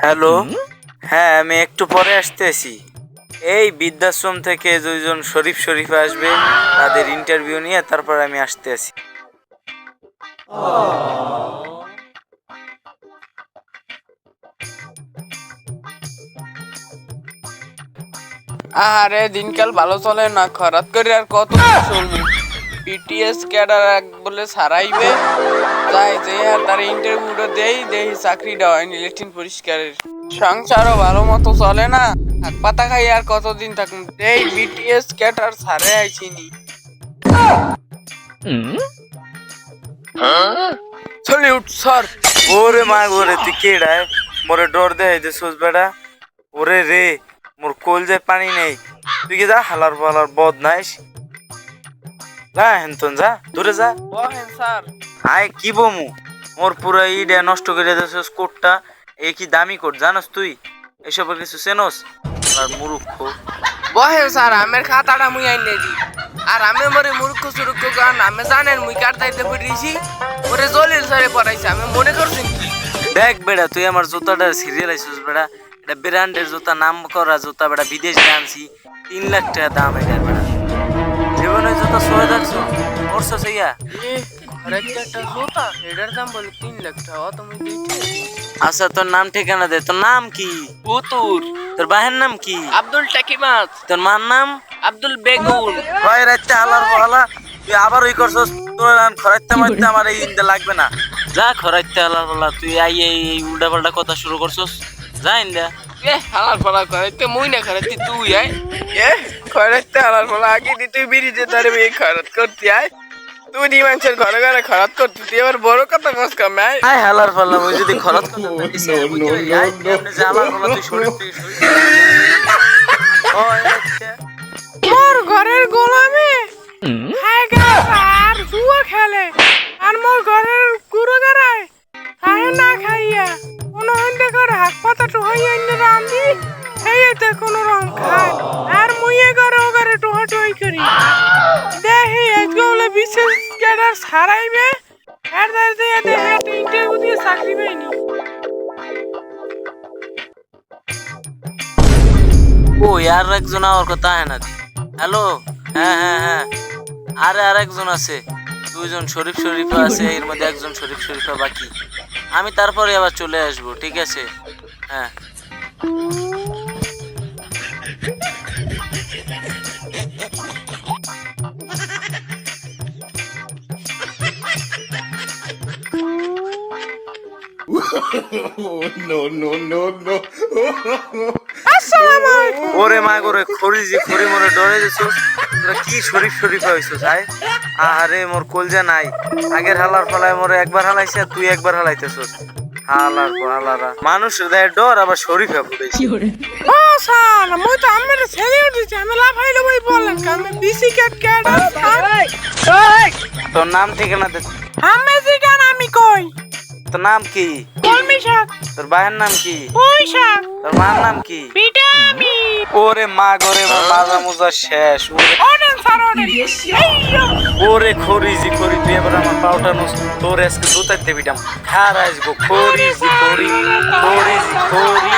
Hello, হ্যাঁ আমি একটু পরে আসতেছি। এই বৃদ্ধাশ্রম থেকে দুইজন শরীফ আসবে, তাদের ইন্টারভিউ নিয়ে তারপর আমি আসতেছি। আরে দিনকাল ভালো চলে না, খরাত করে আর কত চলবে। পিটিএস ক্যাডার এক বলে সারাইবে যাই যে আর তার ইন্টারভিউটা দেই দেখি চাকরিটা হয়নি লেট্রিন পরিষ্কারের। সংসারও ভালো মতো চলে না, হাত পাতা খাই আর কতদিন থাকুন। এই বিটিএস ক্যাডার সারে আইছিনি। চলে উঠ সর। ওরে মা ওরে তুই কেডায় মোরে ডর দেয় দিছস বেটা। ওরে রে মোর কলজায় পানি নেই, তুই কি যা হালার পালার বদ নাইস। যা হেনতন যা, দূরে যা। বহেন স্যার। আয় কি বমু, মোর পুরা ইডে নষ্ট করে দিছস কোটটা। এ কি দামি কোট জানোস তুই? এসবের কিছু চেনস? আর মূর্খ। বহেন স্যার, আমের খাতাটা মুই আইনে দি। আর আমি মরে মূর্খ সুরুক্ষ গান আমি জানেন মুই কাটতাইতে পড়িছি। ওরে জলিল স্যারে পড়াইছে, আমি মনে করছেন কি? দেখ বেড়া তুই আমার জুতাটা সিরিয়াল আইছিস বেড়া। এটা ব্র্যান্ডের জুতা, নাম করা জুতা বেড়া, বিদেশ আনছি। 3 লাখ টাকা দাম এটার বেড়া। জীবনে জুতা সয়ে যাচ্ছ করছো সেইয়া। একটা জুতা এটার দাম বলে 3 লাখ টাকা, অত মুই দিতে। আচ্ছা তোর নাম ঠিকানা দে, তোর নাম কি? পুতুর। তোর বাহের নাম কি? আব্দুল টাকিমাত। তোর মার নাম? আব্দুল বেগুন। হয় রাইতে হালার বহালা, তুই আবার ওই করছস। তোর খরাইতে মারতে আমার এই ইন্দা লাগবে না। যা খরাইতে হালার বলা, তুই আই এই উল্টা পাল্টা কথা শুরু করছস। যা ইন্দা। হালার ফালা করাইতে মুই না করাইতে তুই আয়। করাইতে হালার ফালা আগে দি তুই বিড়ি যে তারে এই খরচ করতে আয়। তুই নি মানুষের ঘরে ঘরে খরচ করতে তুই আবার বড় কথা কস কামে আয়। আয় হালার ফালা, ওই যদি খরচ করতে থাকিস আয় এমনি যে হালার ফালা তুই শরীর থেকে শরীর। ওই আচ্ছা মোর ঘরের গোলামে খায় আর জুয়া খেলে, আর মোর ঘরের গুরু গারায় খায় না খাইয়া কোনো হইতে করে হাত পাতা টুহাই আইনে রান্ধি খাইতে কোনো রং খায়। আর মুইয়ে ঘরে ও ঘরে টুহা টুহাই করি দেখি আজকে বলে বিশেষ ক্যাডার ছাড়াইবে। আর দাঁড়িয়ে দেখে একটা ইন্টারভিউ দিয়ে চাকরি পাইনি। ও আর একজন আমার কথা হয় না। হ্যালো, হ্যাঁ হ্যাঁ হ্যাঁ, আরে আর একজন আছে, দুইজন শরীফা আছে, এর মধ্যে একজন শরীফা বাকি। আমি তারপরে আবার চলে আসবো, ঠিক আছে? হ্যাঁ ওরে মা গোরে খরিজি খরি মরে ডরে দিছস। তোরা কি শরীফা হইছস? আয় আরে মোর কলজা নাই। আগের হালার ফলায় মোরে একবার হালাইছে, তুই একবার হালাইতেছস। হালার হালারা মানুষ দেয় ডর, আবার শরীফা ফুটাইছে। ও সাল মই তো আমার ছেলে উঠেছে, আমি লাফাইলে ওই বলেন আমি বিসি ক্যাট ক্যাডার। তোর নাম ঠিকানা দে। আমি জিগান আমি কই। তোর নাম কি? কলমি শাক। তোর ভাইয়ের নাম কি? ওই শাক। তোর মার নাম কি? ভিটামিন। ওরে মা গোরে মাজা মুজা শেষ। ওনেন স্যার ওনেন। ওরে খরিজি খরি, তুই এবার আমার পাউটা নস। তোর আজকে জুতাইতে বিটাম খার আসবো। খরিজি খরি খরিজি খরি।